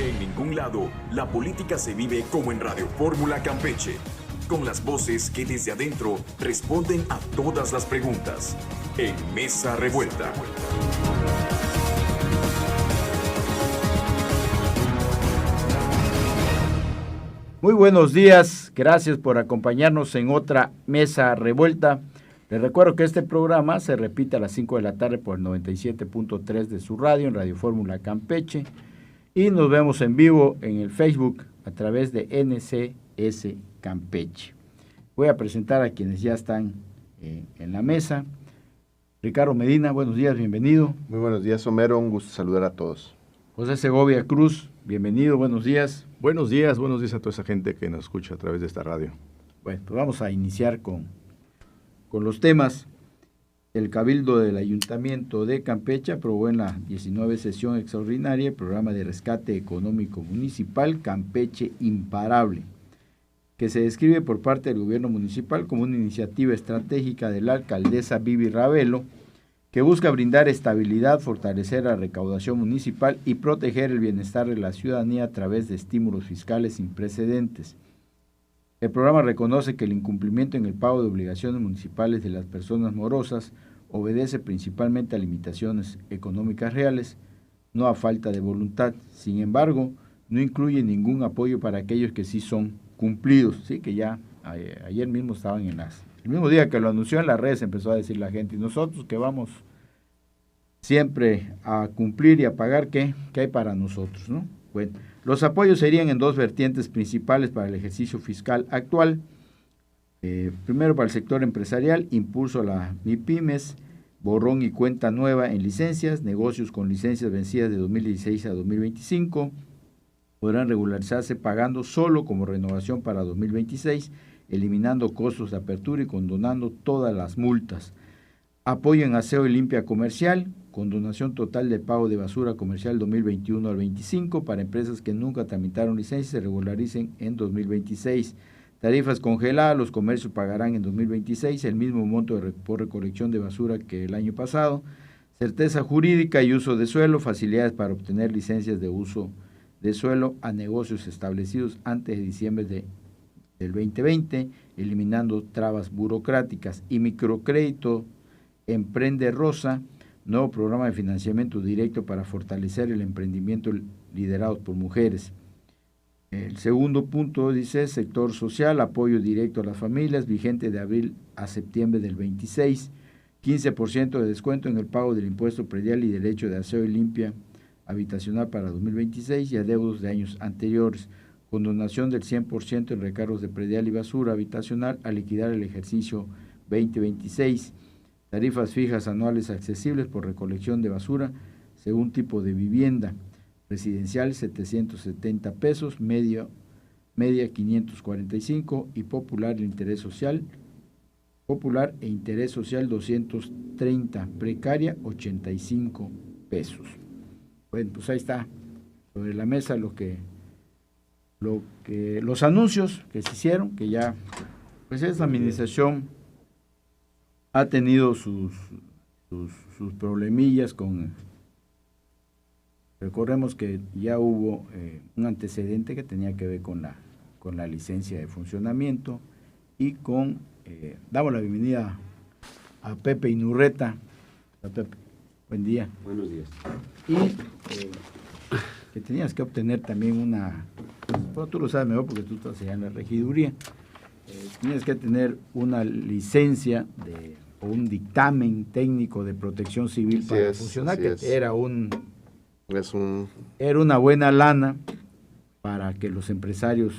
En ningún lado, la política se vive como en Radio Fórmula Campeche, con las voces que desde adentro responden a todas las preguntas. En Mesa Revuelta. Muy buenos días, gracias por acompañarnos en otra Mesa Revuelta. Les recuerdo que este programa se repite a las 5 de la tarde por el 97.3 de su radio, en Radio Fórmula Campeche. Y nos vemos en vivo en el Facebook a través de NCS Campeche. Voy a presentar a quienes ya están en la mesa. Ricardo Medina, buenos días, bienvenido. Muy buenos días, Homero, un gusto saludar a todos. José Segovia Cruz, bienvenido, buenos días. Buenos días a toda esa gente que nos escucha a través de esta radio. Bueno, pues vamos a iniciar con los temas. El Cabildo del Ayuntamiento de Campeche aprobó en la 19 sesión extraordinaria el programa de rescate económico municipal Campeche Imparable, que se describe por parte del gobierno municipal como una iniciativa estratégica de la alcaldesa Vivi Ravelo, que busca brindar estabilidad, fortalecer la recaudación municipal y proteger el bienestar de la ciudadanía a través de estímulos fiscales sin precedentes. El programa reconoce que el incumplimiento en el pago de obligaciones municipales de las personas morosas obedece principalmente a limitaciones económicas reales, no a falta de voluntad. Sin embargo, no incluye ningún apoyo para aquellos que sí son cumplidos, sí, que ya ayer mismo estaban el mismo día que lo anunció en las redes empezó a decir la gente, y nosotros que vamos siempre a cumplir y a pagar, ¿qué hay para nosotros, no? Bueno, los apoyos serían en dos vertientes principales para el ejercicio fiscal actual. Primero, para el sector empresarial, impulso a la MIPYMES, borrón y cuenta nueva en licencias, negocios con licencias vencidas de 2016 a 2025, podrán regularizarse pagando solo como renovación para 2026, eliminando costos de apertura y condonando todas las multas. Apoyo en aseo y limpia comercial, condonación total del pago de basura comercial 2021 al 25 para empresas que nunca tramitaron licencia y se regularicen en 2026. Tarifas congeladas, los comercios pagarán en 2026 el mismo monto por recolección de basura que el año pasado. Certeza jurídica y uso de suelo, facilidades para obtener licencias de uso de suelo a negocios establecidos antes de diciembre del 2020, eliminando trabas burocráticas. Y microcrédito Emprende Rosa, nuevo programa de financiamiento directo para fortalecer el emprendimiento liderado por mujeres. El segundo punto dice, sector social, apoyo directo a las familias, vigente de abril a septiembre del 26, 15% de descuento en el pago del impuesto predial y derecho de aseo y limpia habitacional para 2026 y adeudos de años anteriores, condonación del 100% en recargos de predial y basura habitacional a liquidar el ejercicio 2026, tarifas fijas anuales accesibles por recolección de basura según tipo de vivienda, residencial 770 pesos, media 545 y popular e interés social 230, precaria 85 pesos. Bueno, pues ahí está sobre la mesa los anuncios que se hicieron, que ya pues esta administración ha tenido sus problemillas recordemos que ya hubo un antecedente que tenía que ver con la licencia de funcionamiento y damos la bienvenida a Pepe Inurreta. A Pepe, buen día. Buenos días. Y que tenías que obtener también bueno, tú lo sabes mejor porque tú estás allá en la regiduría, tenías que tener una licencia o un dictamen técnico de protección civil para funcionar, que era una buena lana para que los empresarios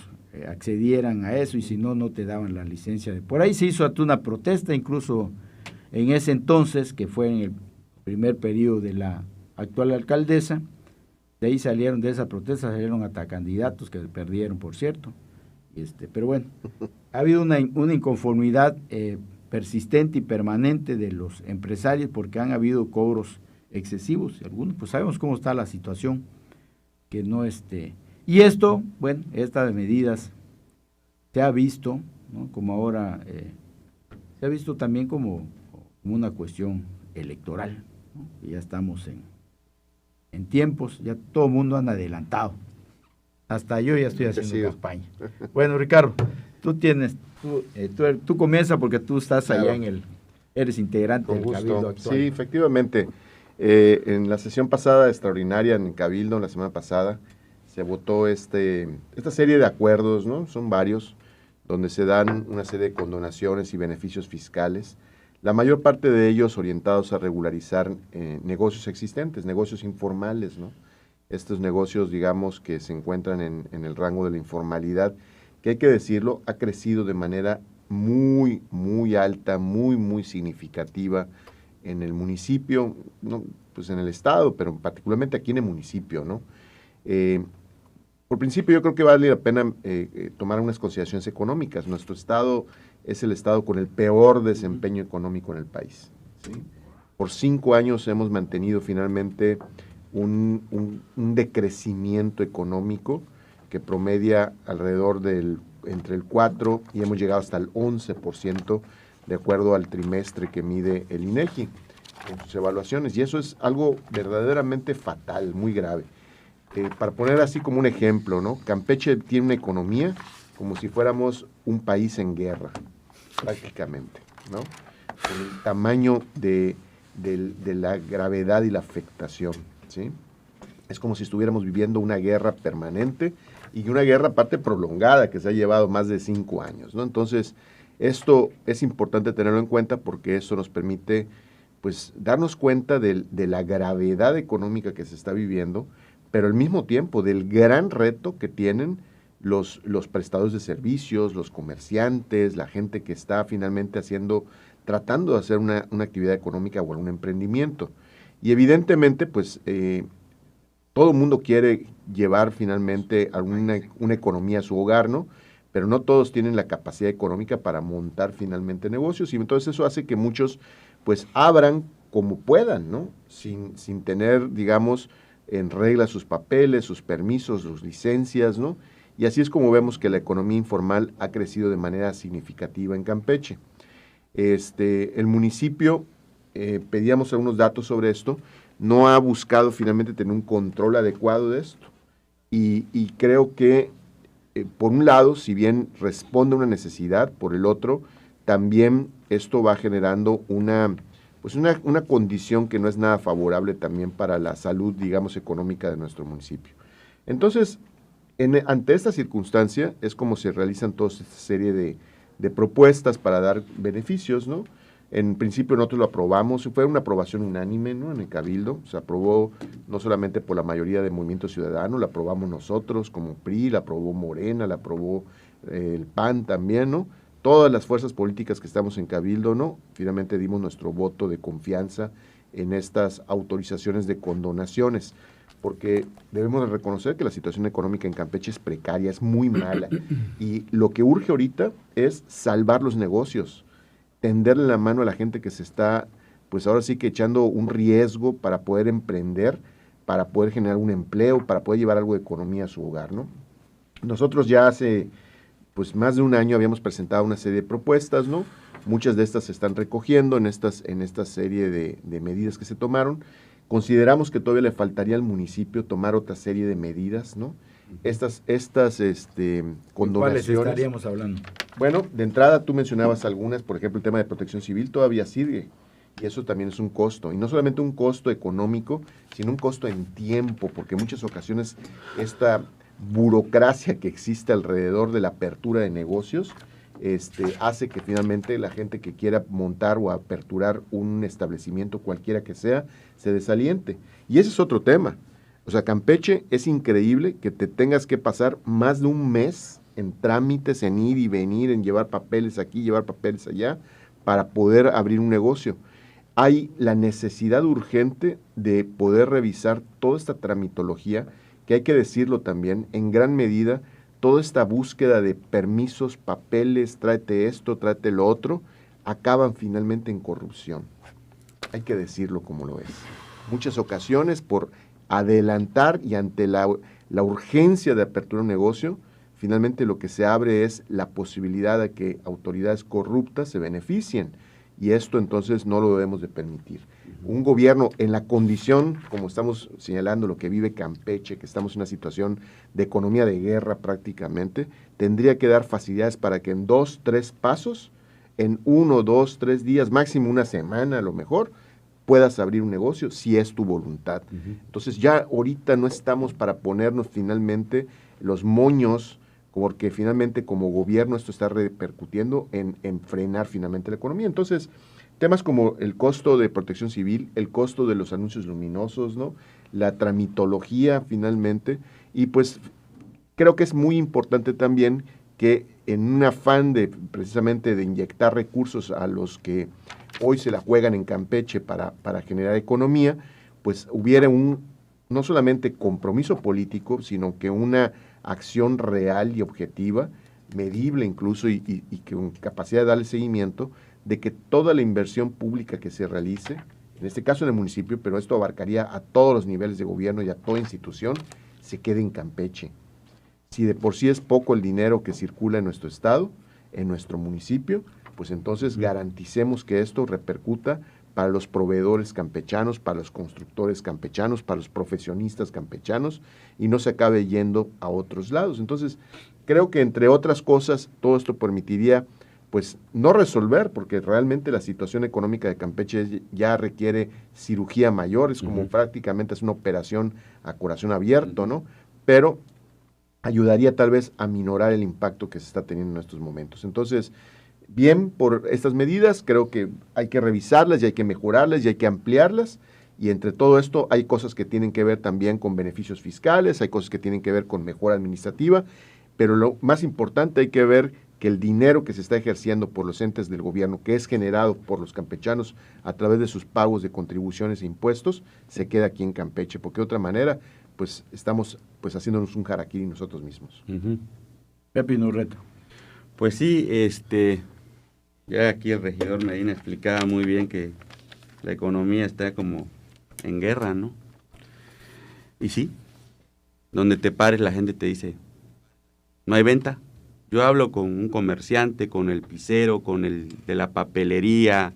accedieran a eso, y si no, no te daban la licencia. Por ahí se hizo una protesta, incluso en ese entonces, que fue en el primer periodo de la actual alcaldesa. De ahí de esa protesta salieron hasta candidatos que perdieron, por cierto. Pero bueno, ha habido una inconformidad persistente y permanente de los empresarios porque han habido cobros excesivos, y algunos pues sabemos cómo está la situación, que no y esto, bueno, estas medidas se ha visto, ¿no? Como ahora se ha visto también como una cuestión electoral, ¿no? Ya estamos en tiempos, ya todo el mundo han adelantado, Hasta yo ya estoy haciendo campaña. Bueno, Ricardo, tú comienza porque tú estás allá eres integrante del Cabildo actual. Sí, efectivamente. En la sesión pasada, extraordinaria en el Cabildo, la semana pasada, se votó esta serie de acuerdos, ¿no? Son varios, donde se dan una serie de condonaciones y beneficios fiscales, la mayor parte de ellos orientados a regularizar negocios existentes, negocios informales, ¿no? Estos negocios, digamos, que se encuentran en el rango de la informalidad, que hay que decirlo, ha crecido de manera muy, muy alta, muy, muy significativa en el municipio, ¿no? Pues en el estado, pero particularmente aquí en el municipio, ¿no? Por principio, yo creo que vale la pena tomar unas consideraciones económicas. Nuestro estado es el estado con el peor desempeño económico en el país, ¿sí? Por 5 años hemos mantenido finalmente un decrecimiento económico que promedia alrededor entre el 4 y hemos llegado hasta el 11% de acuerdo al trimestre que mide el INEGI en sus evaluaciones, y eso es algo verdaderamente fatal, muy grave. Para poner así como un ejemplo, ¿no? Campeche tiene una economía como si fuéramos un país en guerra, prácticamente, ¿no? Con el tamaño de la gravedad y la afectación, ¿sí? Es como si estuviéramos viviendo una guerra permanente y una guerra aparte prolongada que se ha llevado más de 5 años, ¿no? Entonces, esto es importante tenerlo en cuenta porque eso nos permite, pues, darnos cuenta de la gravedad económica que se está viviendo, pero al mismo tiempo del gran reto que tienen los prestadores de servicios, los comerciantes, la gente que está finalmente tratando de hacer una actividad económica o un emprendimiento. Y evidentemente, pues, todo el mundo quiere llevar finalmente una economía a su hogar, ¿no? Pero no todos tienen la capacidad económica para montar finalmente negocios, y entonces eso hace que muchos, pues, abran como puedan, ¿no? Sin tener, digamos, en regla sus papeles, sus permisos, sus licencias, ¿no? Y así es como vemos que la economía informal ha crecido de manera significativa en Campeche. El municipio, pedíamos algunos datos sobre esto, no ha buscado finalmente tener un control adecuado de esto. Y creo que, por un lado, si bien responde a una necesidad, por el otro, también esto va generando una condición que no es nada favorable también para la salud, digamos, económica de nuestro municipio. Entonces, ante esta circunstancia es como se realizan toda esta serie de propuestas para dar beneficios, ¿no? En principio nosotros lo aprobamos, fue una aprobación unánime, ¿no? En el Cabildo, se aprobó no solamente por la mayoría de Movimiento Ciudadano, la aprobamos nosotros como PRI, la aprobó Morena, la aprobó el PAN también, ¿no? Todas las fuerzas políticas que estamos en Cabildo, ¿no? Finalmente dimos nuestro voto de confianza en estas autorizaciones de condonaciones, porque debemos de reconocer que la situación económica en Campeche es precaria, es muy mala, y lo que urge ahorita es salvar los negocios, tenderle la mano a la gente que se está, pues ahora sí que echando un riesgo para poder emprender, para poder generar un empleo, para poder llevar algo de economía a su hogar, ¿no? Nosotros ya hace, pues, más de un año habíamos presentado una serie de propuestas, ¿no? Muchas de estas se están recogiendo en esta serie de medidas que se tomaron. Consideramos que todavía le faltaría al municipio tomar otra serie de medidas, ¿no? Estas condonaciones. ¿Cuáles estaríamos hablando? Bueno, de entrada tú mencionabas algunas, por ejemplo, el tema de protección civil todavía sigue, y eso también es un costo, y no solamente un costo económico, sino un costo en tiempo, porque en muchas ocasiones esta burocracia que existe alrededor de la apertura de negocios hace que finalmente la gente que quiera montar o aperturar un establecimiento, cualquiera que sea, se desaliente. Y ese es otro tema. O sea, Campeche, es increíble que te tengas que pasar más de un mes en trámites, en ir y venir, en llevar papeles aquí, llevar papeles allá, para poder abrir un negocio. Hay la necesidad urgente de poder revisar toda esta tramitología, que hay que decirlo también, en gran medida, toda esta búsqueda de permisos, papeles, tráete esto, tráete lo otro, acaban finalmente en corrupción. Hay que decirlo como lo es. Muchas ocasiones, por adelantar y ante la urgencia de apertura de un negocio, finalmente lo que se abre es la posibilidad de que autoridades corruptas se beneficien, y esto entonces no lo debemos de permitir. un gobierno en la condición, como estamos señalando, lo que vive Campeche, que estamos en una situación de economía de guerra prácticamente, tendría que dar facilidades para que en 2, 3 pasos, en 1, 2, 3 días, máximo una semana a lo mejor, puedas abrir un negocio si es tu voluntad. Entonces ya ahorita no estamos para ponernos finalmente los moños, porque finalmente como gobierno esto está repercutiendo en frenar finalmente la economía. Entonces, temas como el costo de protección civil, el costo de los anuncios luminosos, ¿no? La tramitología finalmente, y pues creo que es muy importante también que en un afán de precisamente de inyectar recursos a los que hoy se la juegan en Campeche para generar economía, pues hubiera no solamente compromiso político, sino que una acción real y objetiva, medible incluso, y con capacidad de darle seguimiento, de que toda la inversión pública que se realice, en este caso en el municipio, pero esto abarcaría a todos los niveles de gobierno y a toda institución, se quede en Campeche. Si de por sí es poco el dinero que circula en nuestro estado, en nuestro municipio, pues entonces garanticemos que esto repercuta para los proveedores campechanos, para los constructores campechanos, para los profesionistas campechanos, y no se acabe yendo a otros lados. Entonces, creo que entre otras cosas, todo esto permitiría, pues, no resolver, porque realmente la situación económica de Campeche ya requiere cirugía mayor, es como prácticamente es una operación a corazón abierto, ¿no? Pero ayudaría tal vez a minorar el impacto que se está teniendo en estos momentos. Entonces, bien por estas medidas, creo que hay que revisarlas y hay que mejorarlas y hay que ampliarlas, y entre todo esto hay cosas que tienen que ver también con beneficios fiscales, hay cosas que tienen que ver con mejora administrativa, pero lo más importante hay que ver que el dinero que se está ejerciendo por los entes del gobierno, que es generado por los campechanos a través de sus pagos de contribuciones e impuestos, se queda aquí en Campeche, porque de otra manera, pues estamos pues haciéndonos un harakiri nosotros mismos. Pepe Nurreto. Pues sí, ya aquí el regidor Medina explicaba muy bien que la economía está como en guerra, ¿no? Y sí, donde te pares la gente te dice, no hay venta. Yo hablo con un comerciante, con el pisero, con el de la papelería,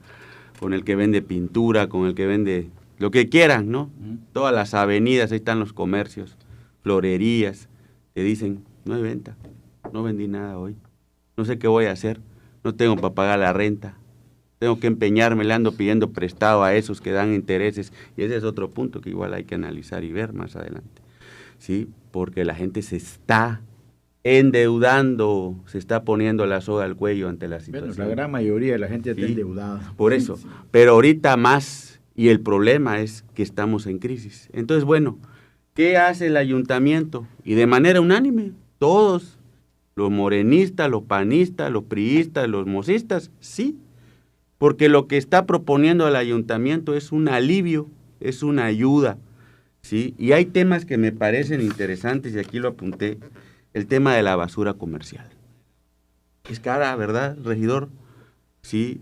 con el que vende pintura, con el que vende lo que quieran, ¿no? Todas las avenidas, ahí están los comercios, florerías, te dicen, no hay venta, no vendí nada hoy, no sé qué voy a hacer, no tengo para pagar la renta, tengo que empeñarme, le ando pidiendo prestado a esos que dan intereses, y ese es otro punto que igual hay que analizar y ver más adelante, ¿sí? Porque la gente se está endeudando, se está poniendo la soga al cuello ante la situación. Bueno, la gran mayoría de la gente está endeudada. Por eso, pero ahorita más, y el problema es que estamos en crisis. Entonces, bueno, ¿qué hace el ayuntamiento? Y de manera unánime, todos, los morenistas, los panistas, los priistas, los mosistas, sí, porque lo que está proponiendo el ayuntamiento es un alivio, es una ayuda, ¿sí? Y hay temas que me parecen interesantes, y aquí lo apunté, el tema de la basura comercial. Es cara, ¿verdad, regidor? Sí,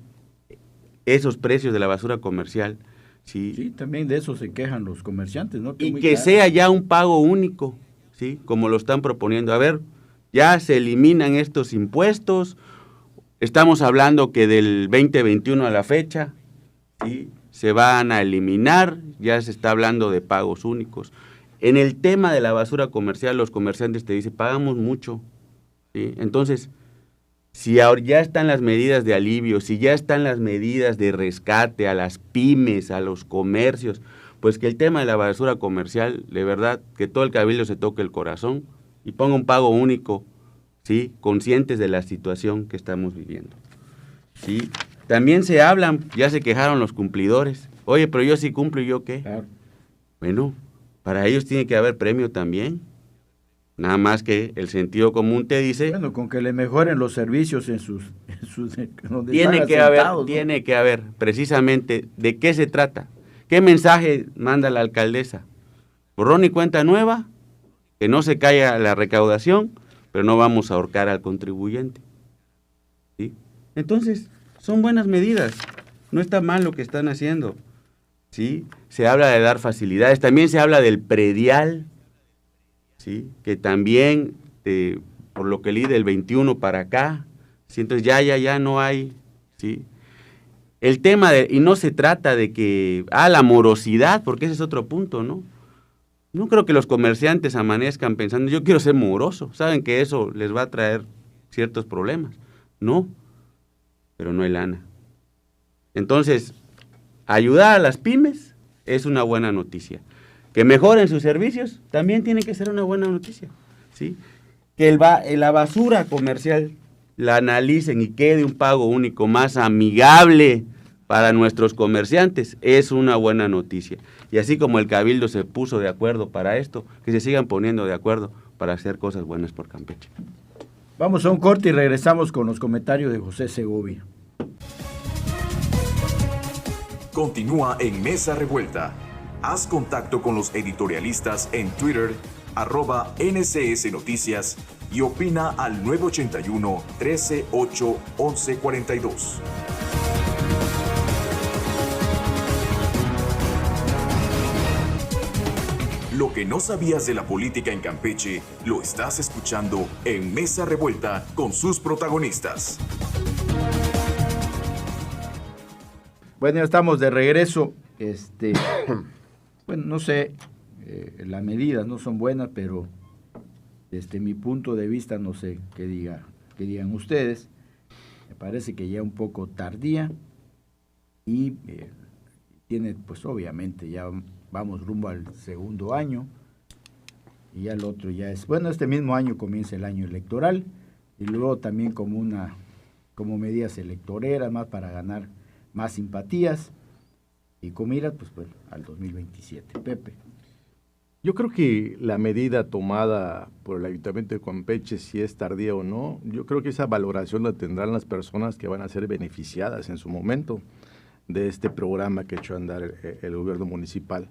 esos precios de la basura comercial, sí. Sí, también de eso se quejan los comerciantes, ¿no? Y que sea ya un pago único, ¿sí? Como lo están proponiendo. A ver, ya se eliminan estos impuestos, estamos hablando que del 2021 a la fecha, ¿sí? Se van a eliminar, ya se está hablando de pagos únicos. En el tema de la basura comercial, los comerciantes te dicen, pagamos mucho, ¿sí? Entonces, si ahora ya están las medidas de alivio, si ya están las medidas de rescate a las pymes, a los comercios, pues que el tema de la basura comercial, de verdad, que todo el cabildo se toque el corazón y ponga un pago único, ¿sí? Conscientes de la situación que estamos viviendo, ¿sí? También se hablan, ya se quejaron los cumplidores, oye, pero yo sí cumplo, ¿y yo qué? Claro. Bueno, para ellos tiene que haber premio también. Nada más que el sentido común te dice... Bueno, con que le mejoren los servicios en sus donde tiene que haber, ¿no? Tiene que haber, precisamente, ¿de qué se trata? ¿Qué mensaje manda la alcaldesa? Borrón y cuenta nueva, que no se caiga la recaudación, pero no vamos a ahorcar al contribuyente, ¿sí? Entonces, son buenas medidas, no está mal lo que están haciendo, ¿sí? Se habla de dar facilidades, también se habla del predial, ¿sí? Que también, por lo que leí del 21 para acá, ¿sí? Entonces ya no hay, ¿sí? el tema y no se trata de que, la morosidad, porque ese es otro punto, ¿no? No creo que los comerciantes amanezcan pensando, yo quiero ser moroso, saben que eso les va a traer ciertos problemas. No, pero no hay lana. Entonces, ayudar a las pymes es una buena noticia. Que mejoren sus servicios también tiene que ser una buena noticia, ¿sí? Que la basura comercial la analicen y quede un pago único más amigable para nuestros comerciantes es una buena noticia. Y así como el Cabildo se puso de acuerdo para esto, que se sigan poniendo de acuerdo para hacer cosas buenas por Campeche. Vamos a un corte y regresamos con los comentarios de José Segovia. Continúa en Mesa Revuelta. Haz contacto con los editorialistas en Twitter, @NCS Noticias, y opina al 981-13-8-1142. Lo que no sabías de la política en Campeche, lo estás escuchando en Mesa Revuelta con sus protagonistas. Bueno, ya estamos de regreso. Bueno, no sé, las medidas no son buenas, pero desde mi punto de vista, no sé qué digan ustedes. Me parece que ya un poco tardía y tiene, pues obviamente, ya vamos rumbo al segundo año y ya el otro ya es, bueno, este mismo año comienza el año electoral y luego también como medidas electoreras más para ganar más simpatías y con miras pues al 2027. Pepe. Yo creo que la medida tomada por el Ayuntamiento de Campeche, si es tardía o no, yo creo que esa valoración la tendrán las personas que van a ser beneficiadas en su momento de este programa que echó a andar el gobierno municipal.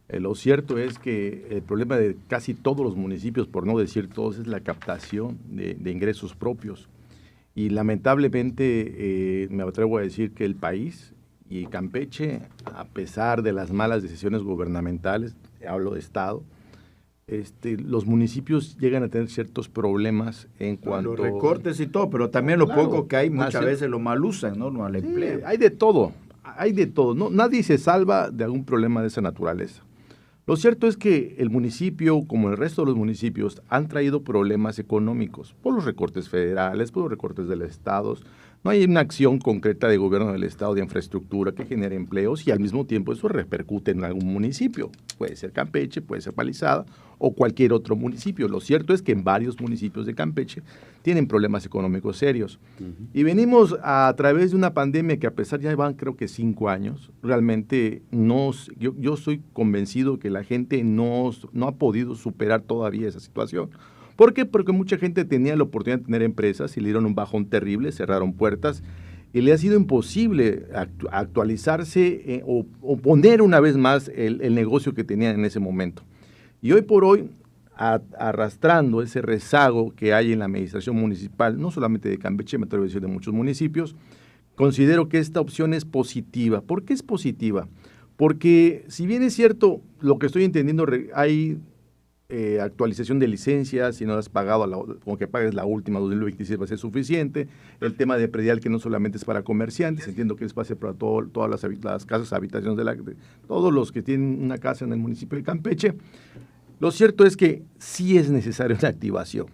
Lo cierto es que el problema de casi todos los municipios, por no decir todos, es la captación de ingresos propios. Y lamentablemente me atrevo a decir que el país y Campeche, a pesar de las malas decisiones gubernamentales, hablo de Estado, los municipios llegan a tener ciertos problemas en cuanto... Los recortes y todo, pero también lo poco que hay muchas veces lo mal usan, ¿no? No al empleo. Hay de todo, ¿no? Nadie se salva de algún problema de esa naturaleza. Lo cierto es que el municipio, como el resto de los municipios, han traído problemas económicos por los recortes federales, por los recortes del Estado. No hay una acción concreta de gobierno del Estado de infraestructura que genere empleos y al mismo tiempo eso repercute en algún municipio. Puede ser Campeche, puede ser Palizada o cualquier otro municipio. Lo cierto es que en varios municipios de Campeche tienen problemas económicos serios. Y venimos a través de una pandemia que a pesar ya van creo que 5 años, realmente yo estoy convencido que la gente no ha podido superar todavía esa situación. ¿Por qué? Porque mucha gente tenía la oportunidad de tener empresas y le dieron un bajón terrible, cerraron puertas y le ha sido imposible actualizarse o poner una vez más el negocio que tenían en ese momento. Y hoy por hoy, arrastrando ese rezago que hay en la administración municipal, no solamente de Campeche, me atrevo a decir de muchos municipios, considero que esta opción es positiva. ¿Por qué es positiva? Porque si bien es cierto, lo que estoy entendiendo, hay actualización de licencias, si no las has pagado, como que pagues la última 2026 va a ser suficiente. El tema de predial que no solamente es para comerciantes, entiendo que es para todas las casas, habitaciones de todos los que tienen una casa en el municipio de Campeche. Lo cierto es que sí es necesaria una activación,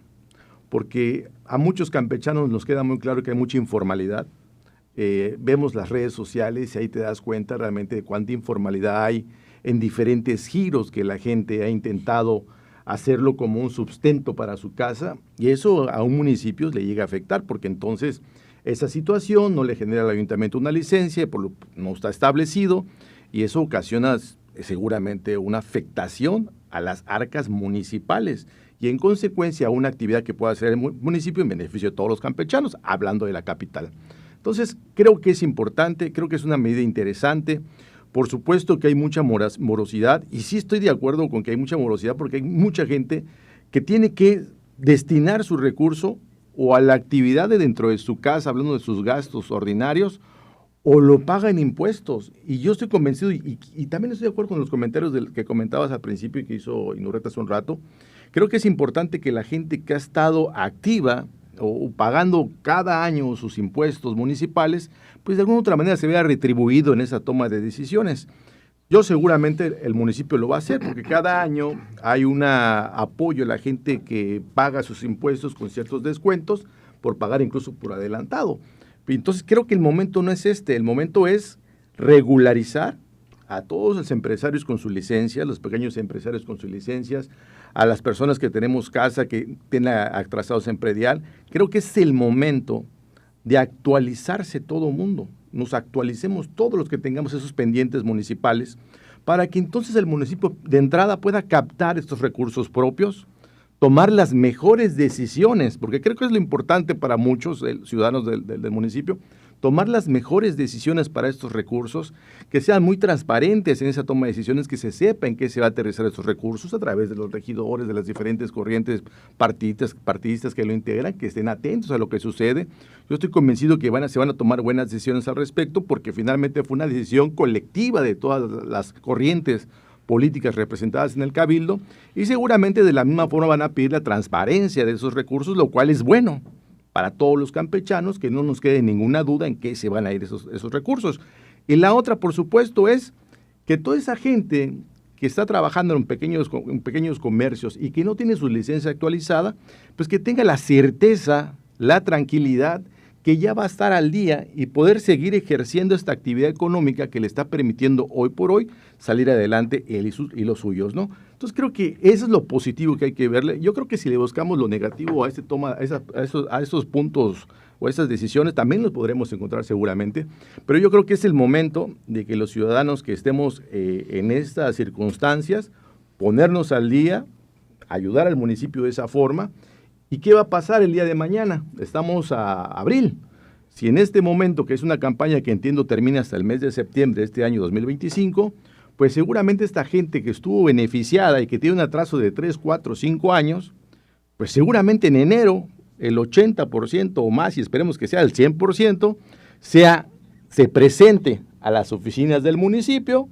porque a muchos campechanos nos queda muy claro que hay mucha informalidad. Vemos las redes sociales y ahí te das cuenta realmente de cuánta informalidad hay en diferentes giros que la gente ha intentado hacerlo como un sustento para su casa, y eso a un municipio le llega a afectar, porque entonces esa situación no le genera al ayuntamiento una licencia, no está establecido, y eso ocasiona seguramente una afectación a las arcas municipales, y en consecuencia una actividad que pueda hacer el municipio en beneficio de todos los campechanos, hablando de la capital. Entonces, creo que es importante, creo que es una medida interesante. Por supuesto que hay mucha morosidad, y sí estoy de acuerdo con que hay mucha morosidad porque hay mucha gente que tiene que destinar su recurso o a la actividad de dentro de su casa, hablando de sus gastos ordinarios, o lo paga en impuestos. Y yo estoy convencido, y también estoy de acuerdo con los comentarios que comentabas al principio y que hizo Inurreta hace un rato. Creo que es importante que la gente que ha estado activa, o pagando cada año sus impuestos municipales, pues de alguna otra manera se vea retribuido en esa toma de decisiones. Yo seguramente el municipio lo va a hacer porque cada año hay un apoyo a la gente que paga sus impuestos con ciertos descuentos por pagar incluso por adelantado. Entonces creo que el momento no es el momento es regularizar a todos los empresarios con sus licencias, los pequeños empresarios con sus licencias, a las personas que tenemos casa, que tienen atrasados en predial. Creo que es el momento de actualizarse todo mundo. Nos actualicemos todos los que tengamos esos pendientes municipales para que entonces el municipio de entrada pueda captar estos recursos propios, tomar las mejores decisiones, porque creo que es lo importante para muchos ciudadanos del municipio, tomar las mejores decisiones para estos recursos, que sean muy transparentes en esa toma de decisiones, que se sepa en qué se va a aterrizar estos recursos a través de los regidores, de las diferentes corrientes partidistas que lo integran, que estén atentos a lo que sucede. Yo estoy convencido que se van a tomar buenas decisiones al respecto, porque finalmente fue una decisión colectiva de todas las corrientes políticas representadas en el Cabildo, y seguramente de la misma forma van a pedir la transparencia de esos recursos, lo cual es bueno para todos los campechanos, que no nos quede ninguna duda en qué se van a ir esos recursos. Y la otra, por supuesto, es que toda esa gente que está trabajando en pequeños comercios y que no tiene su licencia actualizada, pues que tenga la certeza, la tranquilidad, que ya va a estar al día y poder seguir ejerciendo esta actividad económica que le está permitiendo hoy por hoy salir adelante él y los suyos, ¿no? Entonces creo que eso es lo positivo que hay que verle. Yo creo que si le buscamos lo negativo a esos puntos o a esas decisiones, también los podremos encontrar seguramente, pero yo creo que es el momento de que los ciudadanos que estemos en estas circunstancias, ponernos al día, ayudar al municipio de esa forma. ¿Y qué va a pasar el día de mañana? Estamos a abril. Si en este momento, que es una campaña que entiendo termina hasta el mes de septiembre de este año 2025, pues seguramente esta gente que estuvo beneficiada y que tiene un atraso de 3, 4, 5 años, pues seguramente en enero el 80% o más, y esperemos que sea el 100%, se presente a las oficinas del municipio,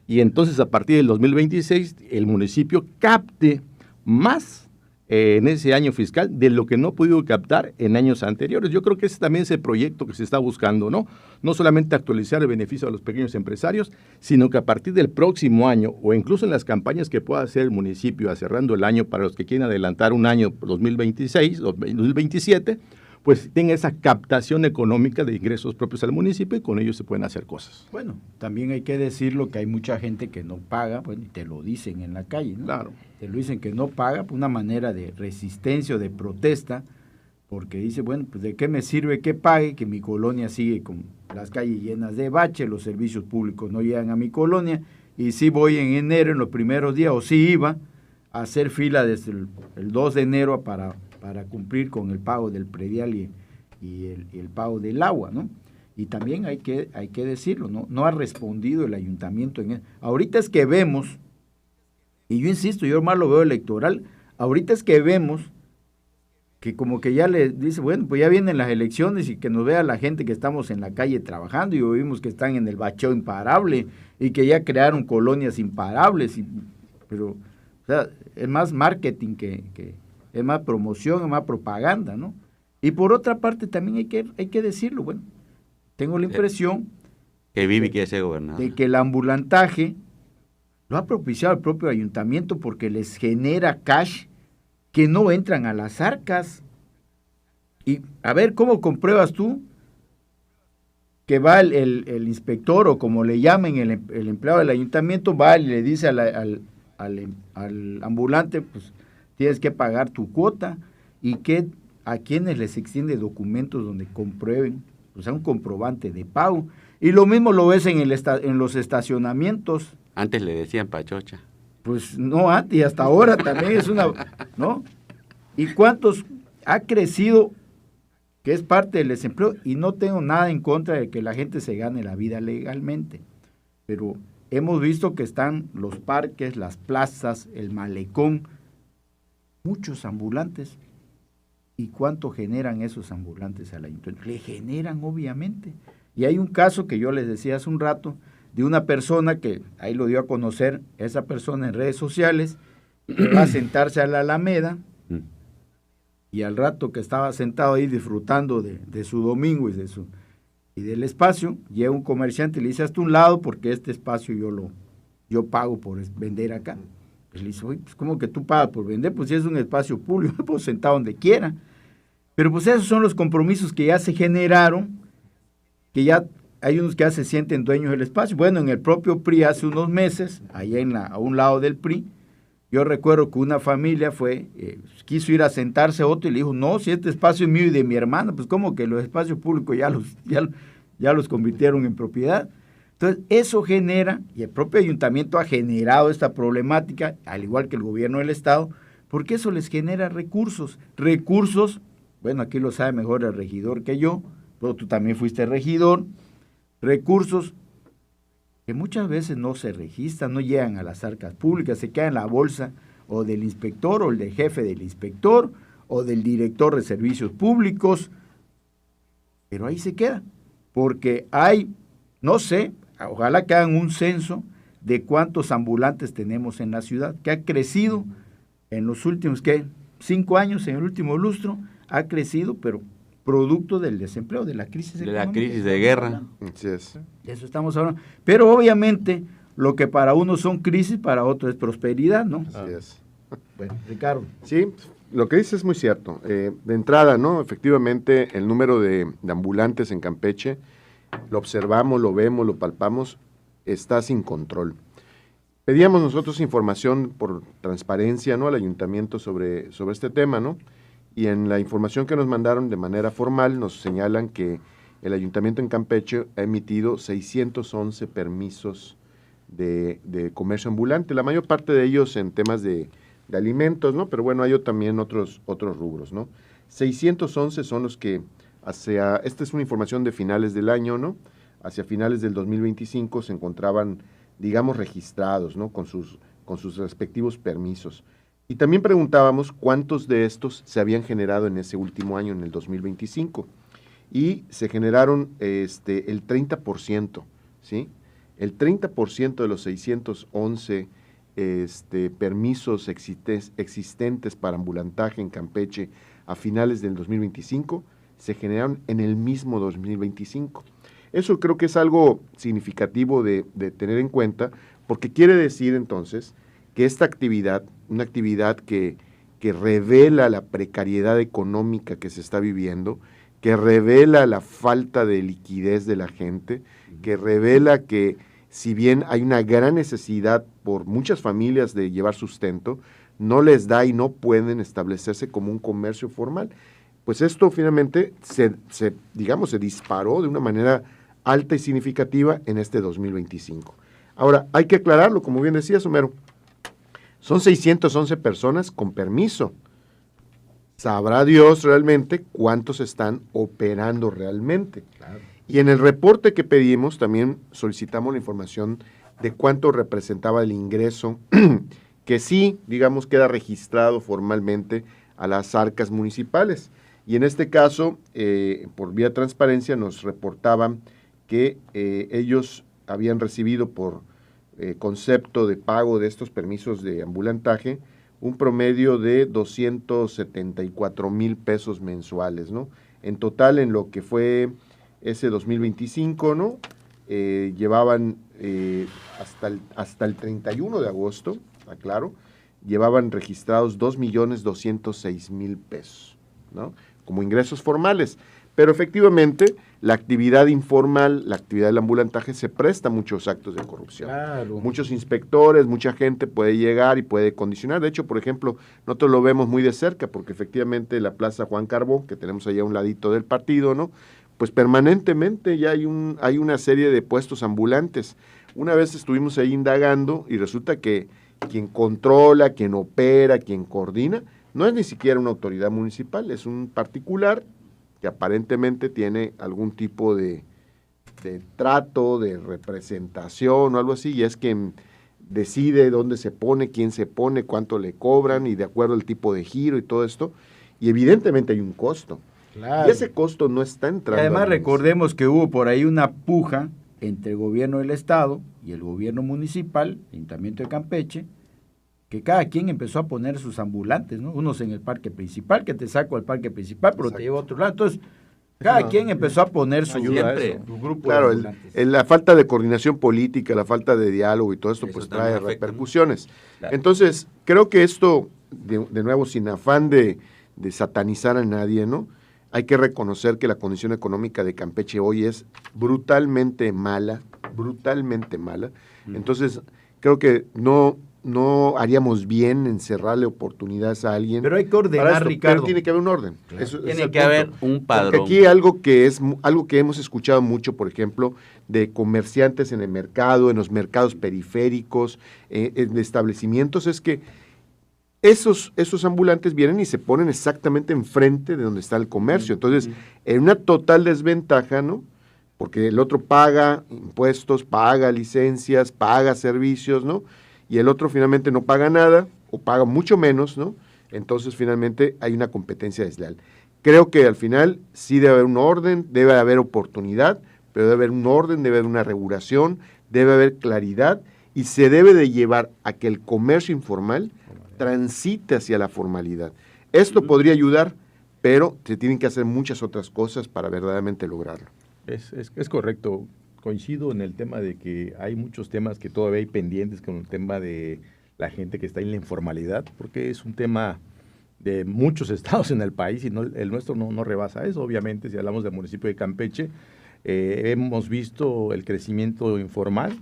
y entonces a partir del 2026 el municipio capte más en ese año fiscal de lo que no ha podido captar en años anteriores. Yo creo que ese también es el proyecto que se está buscando, ¿no? No solamente actualizar el beneficio a los pequeños empresarios, sino que a partir del próximo año, o incluso en las campañas que pueda hacer el municipio cerrando el año para los que quieren adelantar un año 2026 o 2027, pues tenga esa captación económica de ingresos propios al municipio y con ellos se pueden hacer cosas. Bueno, también hay que decirlo que hay mucha gente que no paga, bueno, y te lo dicen en la calle, ¿no? Claro. Te lo dicen que no paga por una manera de resistencia o de protesta, porque dice, bueno, pues de qué me sirve que pague, que mi colonia sigue con las calles llenas de baches, los servicios públicos no llegan a mi colonia, y si voy en enero, en los primeros días, o si iba a hacer fila desde el 2 de enero para cumplir con el pago del predial y el pago del agua, ¿no? Y también hay que decirlo, no ha respondido el ayuntamiento en eso. Ahorita es que vemos, y yo insisto, yo más lo veo electoral, ahorita es que vemos que como que ya le dice, bueno, pues ya vienen las elecciones y que nos vea la gente que estamos en la calle trabajando y oímos que están en el bacheo imparable y que ya crearon colonias imparables, pero o sea, es más marketing que es más promoción, es más propaganda, ¿no? Y por otra parte también hay que decirlo, bueno, tengo la impresión que Vivi quiere ser gobernador, de que el ambulantaje lo ha propiciado el propio ayuntamiento porque les genera cash que no entran a las arcas. Y a ver, ¿cómo compruebas tú que va el inspector o como le llamen el empleado del ayuntamiento, va y le dice al ambulante, pues tienes que pagar tu cuota, y que a quienes les extiende documentos donde comprueben, o sea, un comprobante de pago? Y lo mismo lo ves en los estacionamientos. Antes le decían pachocha. Pues no antes, y hasta ahora también es una, ¿no? ¿Y cuántos ha crecido, que es parte del desempleo? Y no tengo nada en contra de que la gente se gane la vida legalmente, pero hemos visto que están los parques, las plazas, el malecón, muchos ambulantes. ¿Y cuánto generan esos ambulantes al ayuntamiento? Le generan, obviamente. Y hay un caso que yo les decía hace un rato, de una persona que ahí lo dio a conocer, esa persona en redes sociales, que va a sentarse a la Alameda y al rato que estaba sentado ahí disfrutando de su domingo y del espacio, llega un comerciante y le dice, hazte un lado porque este espacio yo pago por vender acá. Pues le dice, oye, pues ¿cómo que tú pagas por vender? Pues si es un espacio público, me puedo sentar donde quiera. Pero pues esos son los compromisos que ya se generaron, que ya hay unos que ya se sienten dueños del espacio. Bueno, en el propio PRI hace unos meses, allá a un lado del PRI, yo recuerdo que una familia quiso ir a sentarse a otro y le dijo, no, si este espacio es mío y de mi hermana, pues como que los espacios públicos ya los convirtieron en propiedad. Entonces, eso genera, y el propio ayuntamiento ha generado esta problemática, al igual que el gobierno del Estado, porque eso les genera recursos, bueno, aquí lo sabe mejor el regidor que yo, pero tú también fuiste regidor, recursos que muchas veces no se registran, no llegan a las arcas públicas, se quedan en la bolsa o del inspector o el del jefe del inspector o del director de servicios públicos, pero ahí se queda, porque hay, no sé, ojalá que hagan un censo de cuántos ambulantes tenemos en la ciudad, que ha crecido en los últimos, 5 años, en el último lustro, ha crecido, pero producto del desempleo, de la crisis económica. De la crisis de guerra. Así es. De eso estamos hablando. Pero obviamente, lo que para unos son crisis, para otros es prosperidad, ¿no? Así es. Bueno, Ricardo. Sí, lo que dices es muy cierto. De entrada, ¿no? Efectivamente, el número de ambulantes en Campeche, lo observamos, lo vemos, lo palpamos, está sin control. Pedíamos nosotros información por transparencia, ¿no? Al ayuntamiento sobre este tema, ¿no? Y en la información que nos mandaron de manera formal nos señalan que el ayuntamiento en Campeche ha emitido 611 permisos de comercio ambulante, la mayor parte de ellos en temas de alimentos, ¿no? Pero bueno, hay también otros rubros, ¿no? 611 son los que esta es una información de finales del año, ¿no? Hacia finales del 2025 se encontraban, digamos, registrados, ¿no? Con sus respectivos permisos. Y también preguntábamos cuántos de estos se habían generado en ese último año, en el 2025. Y se generaron el 30%, ¿sí? El 30% de los 611 permisos existentes para ambulantaje en Campeche a finales del 2025 se generaron en el mismo 2025. Eso creo que es algo significativo de tener en cuenta, porque quiere decir entonces que esta actividad, una actividad que revela la precariedad económica que se está viviendo, que revela la falta de liquidez de la gente, que revela que si bien hay una gran necesidad por muchas familias de llevar sustento, no les da y no pueden establecerse como un comercio formal. Pues esto finalmente se disparó de una manera alta y significativa en este 2025. Ahora, hay que aclararlo, como bien decías, Homero, son 611 personas con permiso. Sabrá Dios realmente cuántos están operando realmente. Claro. Y en el reporte que pedimos también solicitamos la información de cuánto representaba el ingreso que sí, digamos, queda registrado formalmente a las arcas municipales. Y en este caso, por vía transparencia, nos reportaban que ellos habían recibido por concepto de pago de estos permisos de ambulantaje un promedio de 274,000 pesos mensuales, ¿no? En total, en lo que fue ese 2025, ¿no? Llevaban hasta el 31 de agosto, aclaro, llevaban registrados 2,206,000 pesos, ¿no? Como ingresos formales. Pero efectivamente, la actividad informal, la actividad del ambulantaje se presta a muchos actos de corrupción. Claro. Muchos inspectores, mucha gente puede llegar y puede condicionar. De hecho, por ejemplo, nosotros lo vemos muy de cerca porque efectivamente la Plaza Juan Carbó, que tenemos allá a un ladito del partido, ¿no? Pues permanentemente ya hay una serie de puestos ambulantes. Una vez estuvimos ahí indagando y resulta que quien controla, quien opera, quien coordina, no es ni siquiera una autoridad municipal, es un particular que aparentemente tiene algún tipo de trato, de representación o algo así, y es quien decide dónde se pone, quién se pone, cuánto le cobran y de acuerdo al tipo de giro y todo esto, y evidentemente hay un costo. Claro. Y ese costo no está entrando. Y además recordemos que hubo por ahí una puja entre el gobierno del Estado y el gobierno municipal, el Ayuntamiento de Campeche, que cada quien empezó a poner sus ambulantes, ¿no? Unos en el parque principal, que te saco al parque principal, pero te llevo a otro lado. Entonces, cada quien empezó a poner su grupo Claro, de ambulantes. la falta de coordinación política, la falta de diálogo y todo esto, Eso pues también trae afecta, ¿no? repercusiones. Claro. Entonces, creo que esto, de nuevo, sin afán de satanizar a nadie, ¿no? Hay que reconocer que la condición económica de Campeche hoy es brutalmente mala. Entonces, creo que no haríamos bien en cerrarle oportunidades a alguien. Pero hay que para ordenar, esto, Ricardo. pero tiene que haber un orden. Claro. Eso es Tiene el que punto. haber un padrón. Porque aquí algo que hemos escuchado mucho, por ejemplo, de comerciantes en el mercado, en los mercados periféricos, en establecimientos, es que esos ambulantes vienen y se ponen exactamente enfrente de donde está el comercio. Entonces, en una total desventaja, ¿no? Porque el otro paga impuestos, paga licencias, paga servicios, ¿no? Y el otro finalmente no paga nada o paga mucho menos, ¿no? Entonces, finalmente hay una competencia desleal. Creo que al final sí debe haber un orden, debe haber oportunidad, pero debe haber un orden, debe haber una regulación, debe haber claridad y se debe de llevar a que el comercio informal transite hacia la formalidad. Esto podría ayudar, pero se tienen que hacer muchas otras cosas para verdaderamente lograrlo. Es correcto. Coincido en el tema de que hay muchos temas que todavía hay pendientes con el tema de la gente que está en la informalidad, porque es un tema de muchos estados en el país y el nuestro no rebasa eso. Obviamente, si hablamos del municipio de Campeche, hemos visto el crecimiento informal,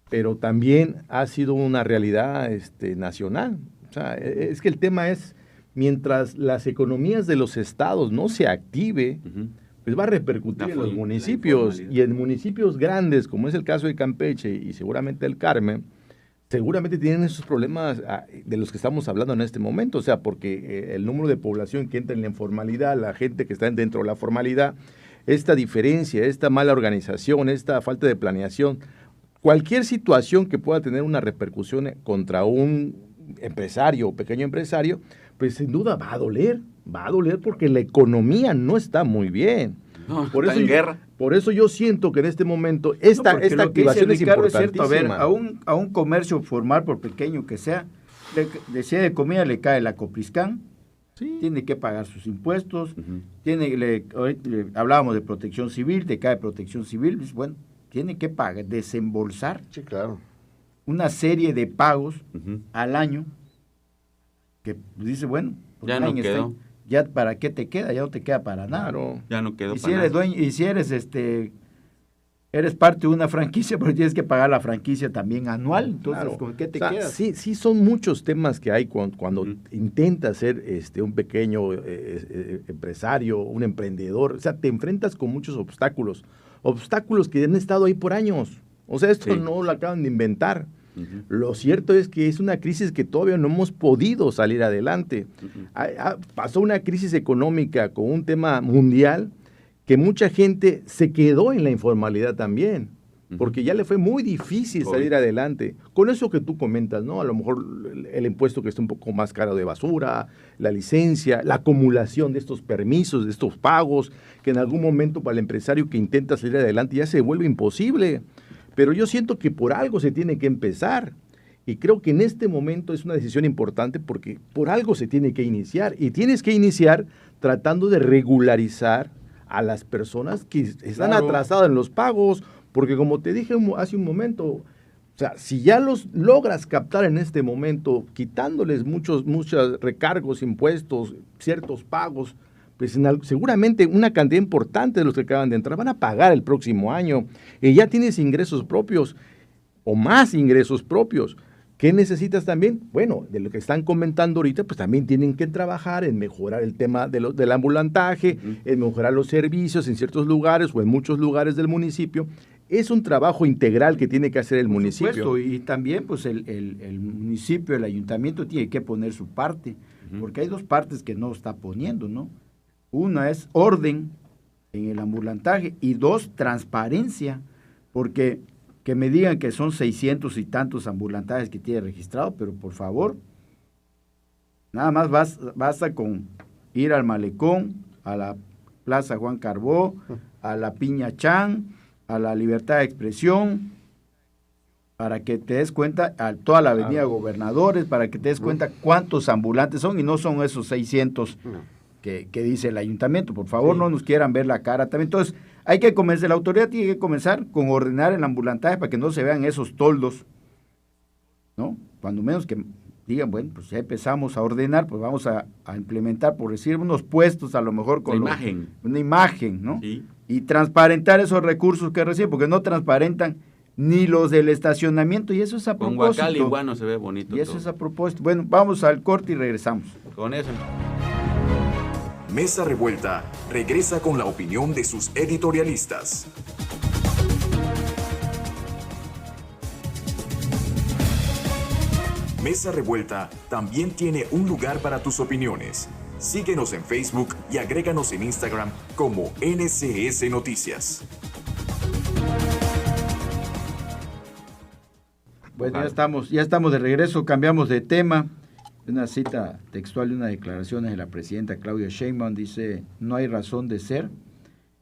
pero también ha sido una realidad nacional. O sea, es que el tema es, mientras las economías de los estados no se active, pues va a repercutir en los municipios, y en municipios grandes, como es el caso de Campeche y seguramente el Carmen, seguramente tienen esos problemas de los que estamos hablando en este momento, o sea, porque el número de población que entra en la informalidad, la gente que está dentro de la formalidad, esta diferencia, esta mala organización, esta falta de planeación, cualquier situación que pueda tener una repercusión contra un empresario o pequeño empresario, pues sin duda va a doler porque la economía no está muy bien. No, Por está eso en guerra. Por eso yo siento que en este momento esta activación es importantísima. A ver, a un comercio formal, por pequeño que sea, decía de comida le cae la Copriscan, Sí. tiene que pagar sus impuestos, hablábamos de protección civil, te cae protección civil, pues, bueno, tiene que pagar, desembolsar Sí, claro. una serie de pagos al año que dice, bueno, pues Ya no quedó. ya para qué te queda, ya no te queda para nada. Claro. Ya no quedó Y si para eres nada. dueño, y si eres eres parte de una franquicia, pero tienes que pagar la franquicia también anual, entonces Claro. ¿con qué te O sea, quedas? Sí, son muchos temas que hay cuando intentas ser un pequeño empresario, un emprendedor. O sea, te enfrentas con muchos obstáculos que han estado ahí por años. O sea, esto Sí. no lo acaban de inventar. Lo cierto es que es una crisis que todavía no hemos podido salir adelante. Pasó una crisis económica con un tema mundial que mucha gente se quedó en la informalidad también, porque ya le fue muy difícil salir adelante. Con eso que tú comentas, ¿no? A lo mejor el impuesto que está un poco más caro de basura, la licencia, la acumulación de estos permisos, de estos pagos, que en algún momento para el empresario que intenta salir adelante ya se vuelve imposible. Pero yo siento que por algo se tiene que empezar. Y creo que en este momento es una decisión importante porque por algo se tiene que iniciar. Y tienes que iniciar tratando de regularizar a las personas que están atrasadas en los pagos. Porque como te dije hace un momento, o sea, si ya los logras captar en este momento, quitándoles muchos recargos, impuestos, ciertos pagos, pues seguramente una cantidad importante de los que acaban de entrar van a pagar el próximo año y ya tienes ingresos propios o más ingresos propios. ¿Qué necesitas también? Bueno, de lo que están comentando ahorita, pues también tienen que trabajar en mejorar el tema del ambulantaje, en mejorar los servicios en ciertos lugares o en muchos lugares del municipio. Es un trabajo integral que tiene que hacer el municipio. Por supuesto, y también pues el municipio, el ayuntamiento tiene que poner su parte, porque hay dos partes que no está poniendo, ¿no? Una es orden en el ambulantaje y dos, transparencia, porque que me digan que son 600 y tantos ambulantajes que tiene registrado, pero por favor, nada más basta con ir al Malecón, a la Plaza Juan Carbó, a la Piña Chan, a la Libertad de Expresión, para que te des cuenta, a toda la avenida Gobernadores, para que te des cuenta cuántos ambulantes son, y no son esos 600 que dice el ayuntamiento. Por favor, no nos quieran ver la cara también. Entonces, hay que comenzar, la autoridad tiene que comenzar con ordenar el ambulantaje para que no se vean esos toldos, ¿no? Cuando menos que digan, bueno, pues ya empezamos a ordenar, pues vamos a implementar, por decir, unos puestos a lo mejor con una imagen, ¿no? Sí. Y transparentar esos recursos que reciben, porque no transparentan ni los del estacionamiento, y eso es a propósito. Con Huacal igual no se ve bonito. Y eso es a propósito. Bueno, vamos al corte y regresamos. Con eso. Mesa Revuelta regresa con la opinión de sus editorialistas. Mesa Revuelta también tiene un lugar para tus opiniones. Síguenos en Facebook y agréganos en Instagram como NCS Noticias. Bueno, ya estamos de regreso, cambiamos de tema. Una cita textual de unas declaraciones de la presidenta Claudia Sheinbaum, dice: no hay razón de ser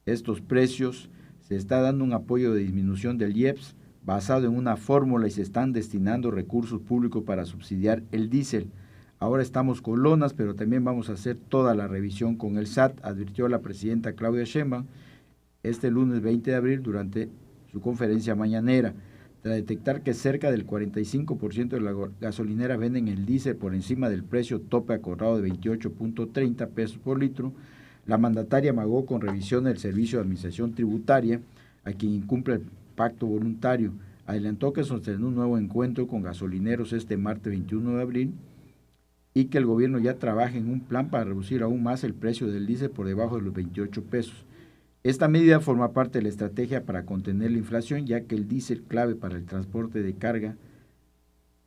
estos precios, se está dando un apoyo de disminución del IEPS basado en una fórmula y se están destinando recursos públicos para subsidiar el diésel. Ahora estamos con lonas, pero también vamos a hacer toda la revisión con el SAT, advirtió la presidenta Claudia Sheinbaum este lunes 20 de abril durante su conferencia mañanera. Tras detectar que cerca del 45% de las gasolineras venden el diésel por encima del precio tope acordado de 28.30 pesos por litro, la mandataria amagó con revisión del Servicio de Administración Tributaria a quien incumple el pacto voluntario. Adelantó que sostenía un nuevo encuentro con gasolineros este martes 21 de abril y que el gobierno ya trabaja en un plan para reducir aún más el precio del diésel por debajo de los 28 pesos. Esta medida forma parte de la estrategia para contener la inflación, ya que el diésel clave para el transporte de carga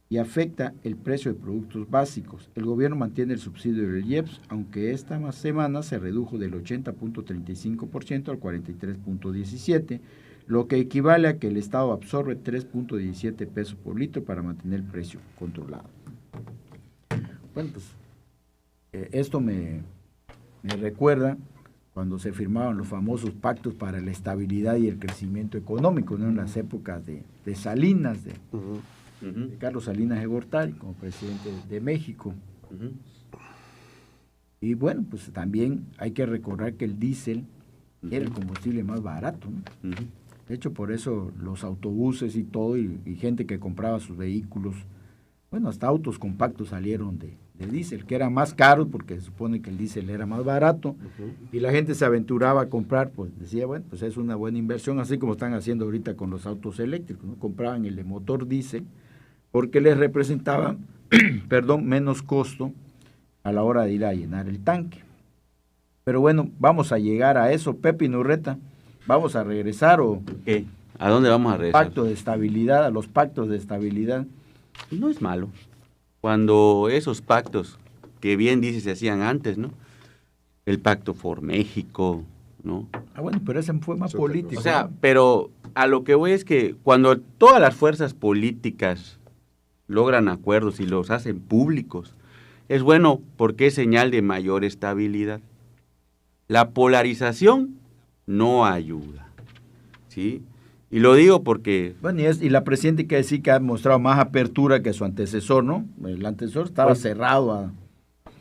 y afecta el precio de productos básicos. El gobierno mantiene el subsidio del IEPS, aunque esta semana se redujo del 80.35% al 43.17%, lo que equivale a que el Estado absorbe 3.17 pesos por litro para mantener el precio controlado. Bueno, pues esto me recuerda cuando se firmaban los famosos pactos para la estabilidad y el crecimiento económico, ¿no? En las épocas de Salinas, de Carlos Salinas de Gortari, como presidente de México. Y bueno, pues también hay que recordar que el diésel era el combustible más barato, ¿no? De hecho, por eso los autobuses y todo, y gente que compraba sus vehículos, bueno, hasta autos compactos salieron de diésel, que eran más caros porque se supone que el diésel era más barato, y la gente se aventuraba a comprar, pues decía, bueno, pues es una buena inversión, así como están haciendo ahorita con los autos eléctricos, ¿no? Compraban el de motor diésel porque les representaba, menos costo a la hora de ir a llenar el tanque. Pero bueno, vamos a llegar a eso. Pepe Nurreta, ¿vamos a regresar o qué? ¿A dónde vamos a regresar? Pacto de estabilidad, a los pactos de estabilidad. No es malo. Cuando esos pactos, que bien dice, se hacían antes, ¿no? El pacto por México, ¿no? Bueno, pero ese fue más político. O sea, pero a lo que voy es que cuando todas las fuerzas políticas logran acuerdos y los hacen públicos, es bueno porque es señal de mayor estabilidad. La polarización no ayuda, ¿sí? Y lo digo porque... Bueno, y la presidenta que decir que ha mostrado más apertura que su antecesor, ¿no? El antecesor estaba cerrado a...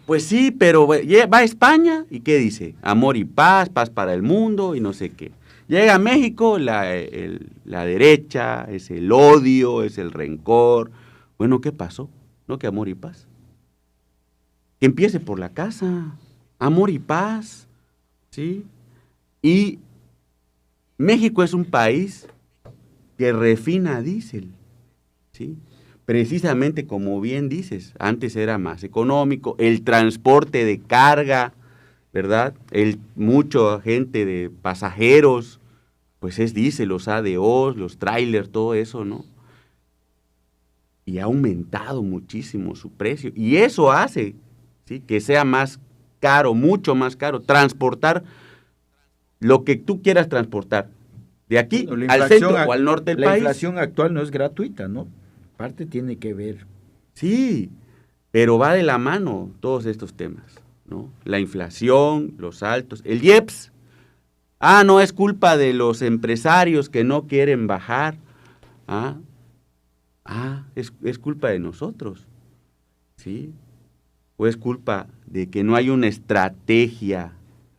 Pues sí, pero va a España y ¿qué dice? Amor y paz, paz para el mundo y no sé qué. Llega a México, la derecha, es el odio, es el rencor. Bueno, ¿qué pasó? ¿No que amor y paz? Que empiece por la casa, amor y paz, ¿sí? Y México es un país que refina diésel, ¿sí? Precisamente como bien dices, antes era más económico, el transporte de carga, ¿verdad? Mucha gente de pasajeros, pues es diésel, los ADOs, los trailers, todo eso, ¿no? Y ha aumentado muchísimo su precio, y eso hace, ¿sí?, que sea más caro, mucho más caro, transportar lo que tú quieras transportar. De aquí al centro o al norte del país. La inflación actual no es gratuita, ¿no? Parte tiene que ver. Sí, pero va de la mano todos estos temas, ¿no? La inflación, los altos, el IEPS. No es culpa de los empresarios que no quieren bajar. Es culpa de nosotros, ¿sí? O es culpa de que no hay una estrategia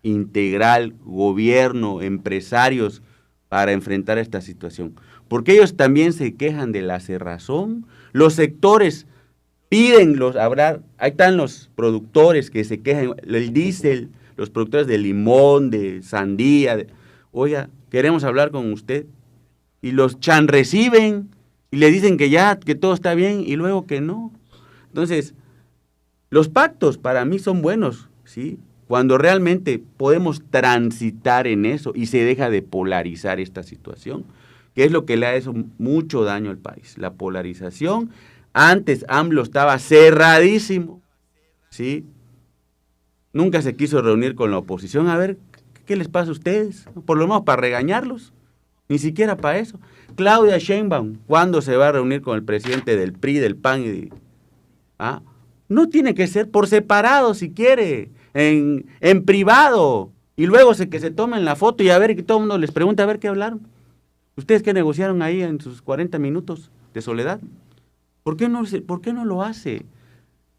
integral, gobierno, empresarios, para enfrentar esta situación. Porque ellos también se quejan de la cerrazón, los sectores piden ahí están los productores que se quejan, el diésel, los productores de limón, de sandía, oiga, queremos hablar con usted, y los reciben, y le dicen que todo está bien, y luego que no. Entonces, los pactos para mí son buenos, ¿sí? Cuando realmente podemos transitar en eso y se deja de polarizar esta situación, que es lo que le ha hecho mucho daño al país, la polarización. Antes AMLO estaba cerradísimo, ¿sí? Nunca se quiso reunir con la oposición, a ver, ¿qué les pasa a ustedes? Por lo menos para regañarlos, ni siquiera para eso. Claudia Sheinbaum, ¿cuándo se va a reunir con el presidente del PRI, del PAN? No tiene que ser por separado si quiere, en privado, y luego que se tomen la foto y a ver, que todo el mundo les pregunte a ver qué hablaron. ¿Ustedes qué negociaron ahí en sus 40 minutos de soledad? ¿Por qué no lo hace?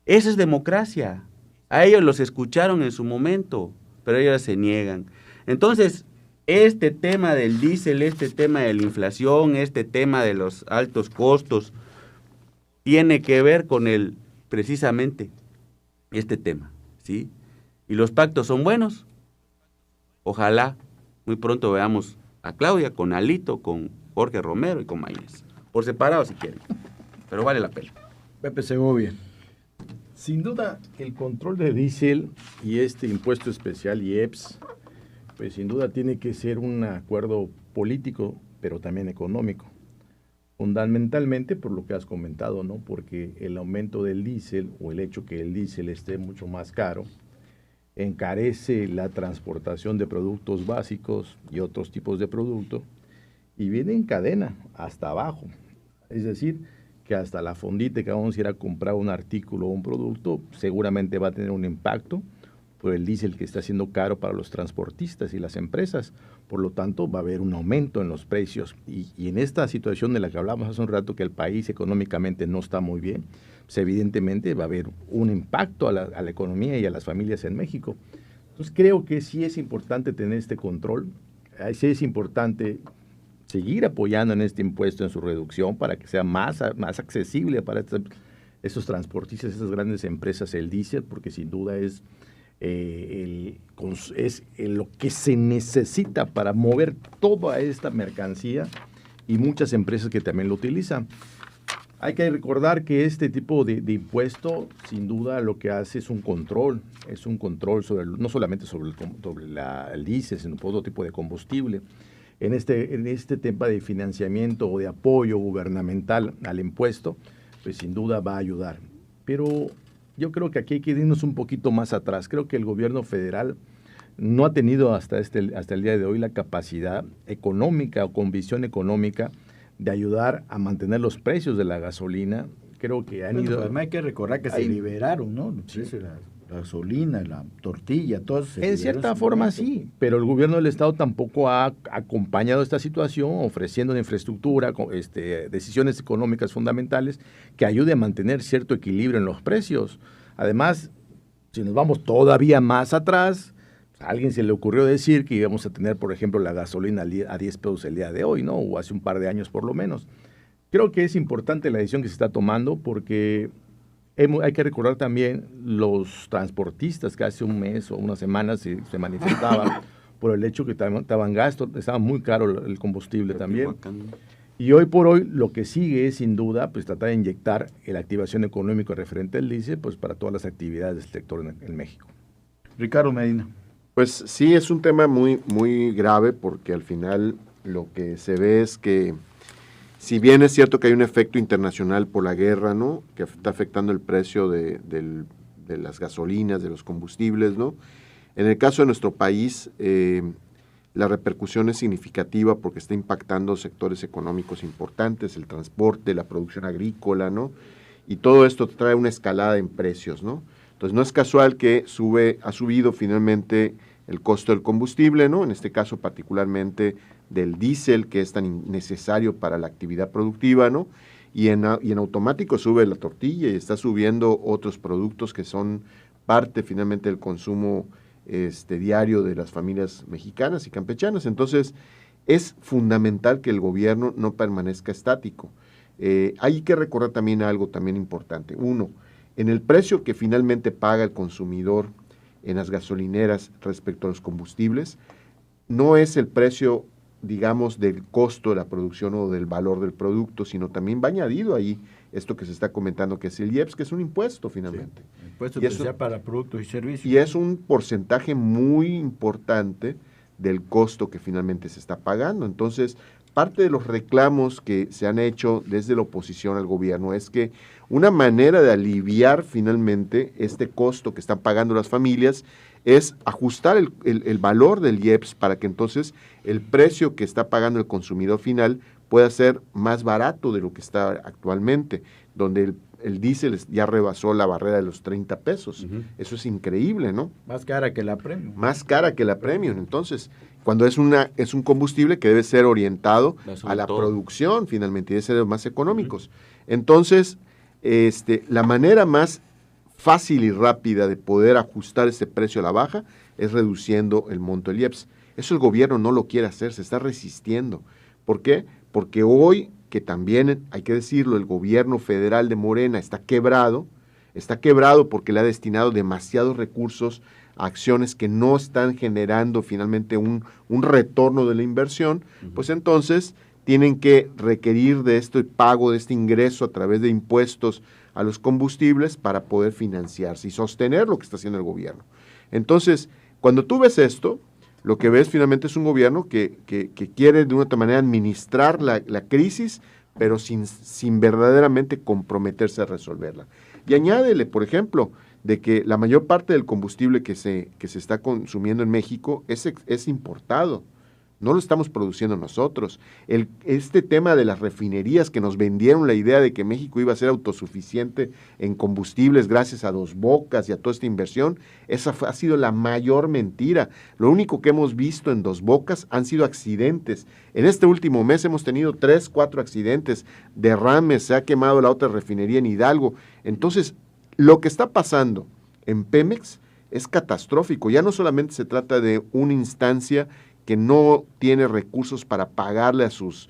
Esa es democracia. A ellos los escucharon en su momento, pero ellos se niegan. Entonces, este tema del diésel, este tema de la inflación, este tema de los altos costos, tiene que ver con precisamente este tema, ¿sí? Y los pactos son buenos. Ojalá muy pronto veamos a Claudia con Alito, con Jorge Romero y con Maínez. Por separado si quieren, pero vale la pena. Pepe Segovia. Sin duda, el control de diésel y este impuesto especial IEPS, pues sin duda tiene que ser un acuerdo político, pero también económico. Fundamentalmente por lo que has comentado, ¿no? Porque el aumento del diésel o el hecho que el diésel esté mucho más caro encarece la transportación de productos básicos y otros tipos de productos y viene en cadena hasta abajo. Es decir, que hasta la fondita que vamos a ir a comprar un artículo o un producto seguramente va a tener un impacto por el diésel que está siendo caro para los transportistas y las empresas. Por lo tanto, va a haber un aumento en los precios. Y en esta situación de la que hablamos hace un rato, que el país económicamente no está muy bien, pues evidentemente va a haber un impacto a la economía y a las familias en México. Entonces, creo que sí es importante tener este control, sí es importante seguir apoyando en este impuesto, en su reducción, para que sea más accesible para estos transportistas, estas grandes empresas, el diésel, porque sin duda es lo que se necesita para mover toda esta mercancía y muchas empresas que también lo utilizan. Hay que recordar que este tipo de impuesto, sin duda, lo que hace es un control sobre no solamente sobre el diésel, sino por otro tipo de combustible. En este tema de financiamiento o de apoyo gubernamental al impuesto, pues sin duda va a ayudar. Pero yo creo que aquí hay que irnos un poquito más atrás. Creo que el gobierno federal no ha tenido hasta el día de hoy la capacidad económica o con visión económica de ayudar a mantener los precios de la gasolina. Creo que han ido... Además hay que recordar que se liberaron, ¿no? Sí. La gasolina, la tortilla, todo eso. En cierta forma sí, pero el gobierno del Estado tampoco ha acompañado esta situación ofreciendo una infraestructura, decisiones económicas fundamentales que ayude a mantener cierto equilibrio en los precios. Además, si nos vamos todavía más atrás, a alguien se le ocurrió decir que íbamos a tener, por ejemplo, la gasolina a 10 pesos el día de hoy, ¿no? O hace un par de años por lo menos. Creo que es importante la decisión que se está tomando porque hay que recordar también los transportistas que hace un mes o unas semanas se manifestaban por el hecho que estaban gastos, estaba muy caro el combustible también. Y hoy por hoy lo que sigue es sin duda pues tratar de inyectar la activación económica referente al diésel pues para todas las actividades del sector en México. Ricardo Medina. Pues sí, es un tema muy, muy grave porque al final lo que se ve es que si bien es cierto que hay un efecto internacional por la guerra, ¿no? Que está afectando el precio de las gasolinas, de los combustibles, ¿no? En el caso de nuestro país, la repercusión es significativa porque está impactando sectores económicos importantes, el transporte, la producción agrícola, ¿no? Y todo esto trae una escalada en precios, ¿no? Entonces no es casual que ha subido finalmente el costo del combustible, ¿no? En este caso particularmente del diésel, que es tan necesario para la actividad productiva, ¿no? y en automático sube la tortilla y está subiendo otros productos que son parte finalmente del consumo diario de las familias mexicanas y campechanas. Entonces, es fundamental que el gobierno no permanezca estático. Hay que recordar también algo también importante. Uno, en el precio que finalmente paga el consumidor en las gasolineras respecto a los combustibles, no es el precio, digamos, del costo de la producción o del valor del producto, sino también va añadido ahí esto que se está comentando, que es el IEPS, que es un impuesto finalmente. Sí, impuesto y especial para productos y servicios. Y es un porcentaje muy importante del costo que finalmente se está pagando. Entonces, parte de los reclamos que se han hecho desde la oposición al gobierno es que una manera de aliviar finalmente este costo que están pagando las familias es ajustar el valor del IEPS para que entonces el precio que está pagando el consumidor final pueda ser más barato de lo que está actualmente, donde el diésel ya rebasó la barrera de los 30 pesos. Uh-huh. Eso es increíble, ¿no? Más cara que la premium. Más cara que la premium. Entonces, cuando es un combustible que debe ser orientado a la producción finalmente y debe ser de los más económicos. Uh-huh. Entonces, la manera más fácil y rápida de poder ajustar ese precio a la baja es reduciendo el monto del IEPS. Eso el gobierno no lo quiere hacer, se está resistiendo. ¿Por qué? Porque hoy, que también hay que decirlo, el gobierno federal de Morena está quebrado porque le ha destinado demasiados recursos a acciones que no están generando finalmente un retorno de la inversión, pues entonces tienen que requerir de este pago, de este ingreso a través de impuestos a los combustibles para poder financiarse y sostener lo que está haciendo el gobierno. Entonces, cuando tú ves esto, lo que ves finalmente es un gobierno que quiere de una otra manera administrar la crisis, pero sin verdaderamente comprometerse a resolverla. Y añádele, por ejemplo, de que la mayor parte del combustible que se está consumiendo en México es importado. No lo estamos produciendo nosotros. Este tema de las refinerías que nos vendieron la idea de que México iba a ser autosuficiente en combustibles gracias a Dos Bocas y a toda esta inversión, esa ha sido la mayor mentira. Lo único que hemos visto en Dos Bocas han sido accidentes. En este último mes hemos tenido 3, 4 accidentes, derrames, se ha quemado la otra refinería en Hidalgo. Entonces, lo que está pasando en Pemex es catastrófico. Ya no solamente se trata de una instancia que no tiene recursos para pagarle a sus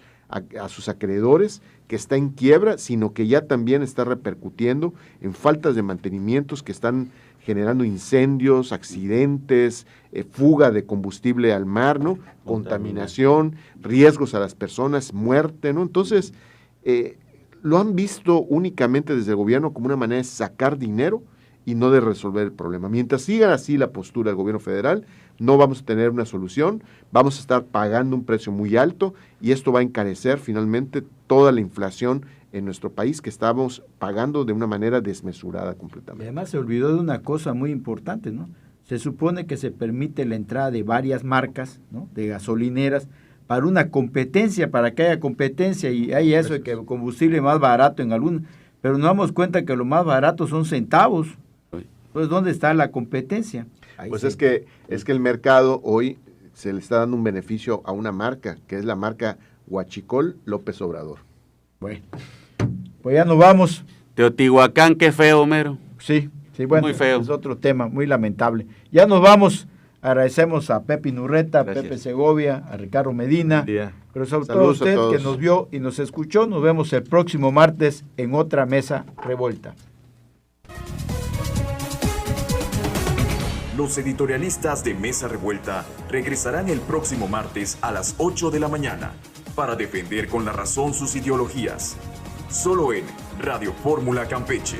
acreedores, que está en quiebra, sino que ya también está repercutiendo en faltas de mantenimientos que están generando incendios, accidentes, fuga de combustible al mar, ¿no? Contaminación, riesgos a las personas, muerte, ¿no? Entonces, lo han visto únicamente desde el gobierno como una manera de sacar dinero y no de resolver el problema. Mientras siga así la postura del gobierno federal, no vamos a tener una solución, vamos a estar pagando un precio muy alto y esto va a encarecer finalmente toda la inflación en nuestro país que estamos pagando de una manera desmesurada completamente. Y además se olvidó de una cosa muy importante, ¿no? Se supone que se permite la entrada de varias marcas, ¿no?, de gasolineras para una competencia, para que haya competencia y hay eso de que el combustible más barato en algún, pero nos damos cuenta que lo más barato son centavos. Pues, ¿dónde está la competencia? Ahí pues sí. es que el mercado hoy se le está dando un beneficio a una marca, que es la marca Huachicol López Obrador. Bueno, pues ya nos vamos. Teotihuacán, qué feo, Homero. Sí, bueno, muy feo. Es otro tema, muy lamentable. Ya nos vamos. Agradecemos a Pepe Nurreta, a Pepe Segovia, a Ricardo Medina, pero sobre todo a usted que nos vio y nos escuchó. Nos vemos el próximo martes en otra Mesa Revuelta. Los editorialistas de Mesa Revuelta regresarán el próximo martes a las 8 de la mañana para defender con la razón sus ideologías. Solo en Radio Fórmula Campeche.